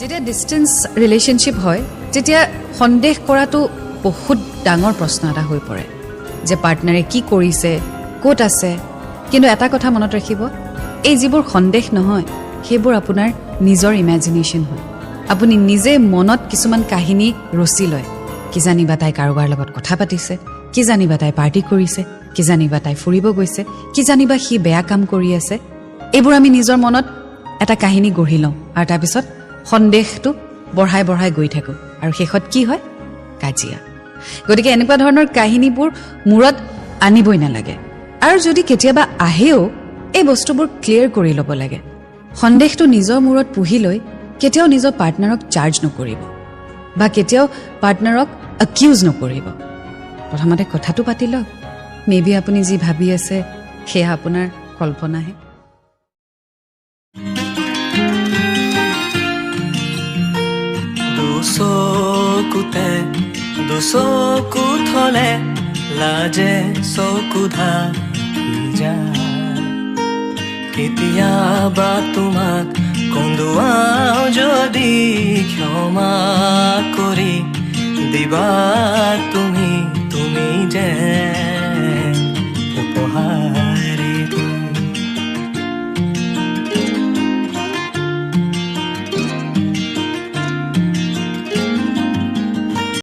যেতিয়া distance relationship হয় তেতিয়া সন্দেহ কৰাটো বহুত ডাঙৰ প্ৰশ্ন এটা হৈ পৰে যে পাৰ্টনাৰে কি কৰিছে ক'ত আছে কিন্তু এটা কথা মনত ৰাখিব এই যিবোৰ সন্দেহ নহয় সেইবোৰ আপোনাৰ নিজৰ ইমেজিনেশ্যন হয় আপুনি নিজে মনত কিছুমান কাহিনী ৰচি লয় কি জানিবা তাই কাৰোবাৰ লগত কথা পাতিছে কি জানিবা তাই পাৰ্টি কৰিছে কি জানিবা তাই ফুৰিব গৈছে কি জানিবা সি বেয়া কাম কৰি আছে এইবোৰ আমি নিজৰ মনত এটা কাহিনী গঢ়ি লওঁ আৰু তাৰপিছত সন্দেহটো বঢ়াই বঢ়াই গৈ থাকোঁ আৰু শেষত কি হয় কাজিয়া গতিকে এনেকুৱা ধৰণৰ কাহিনীবোৰ মূৰত আনিবই নালাগে আৰু যদি কেতিয়াবা আহেও এই বস্তুবোৰ ক্লিয়াৰ কৰি ল'ব লাগে সন্দেহটো নিজৰ মূৰত পুহি লৈ কেতিয়াও নিজৰ পাৰ্টনাৰক চাৰ্জ নকৰিব বা কেতিয়াও পাৰ্টনাৰক একিউজ নকৰিব প্ৰথমতে কথাটো পাতি লওক মেবি আপুনি যি ভাবি আছে সেয়া আপোনাৰ কল্পনাহে দুচকু থলে লাজে চকু ধাৰি যায় কেতিয়াবা তোমাক কন্দুৱাও যদি ক্ষমা কৰি দিবা তুমি যে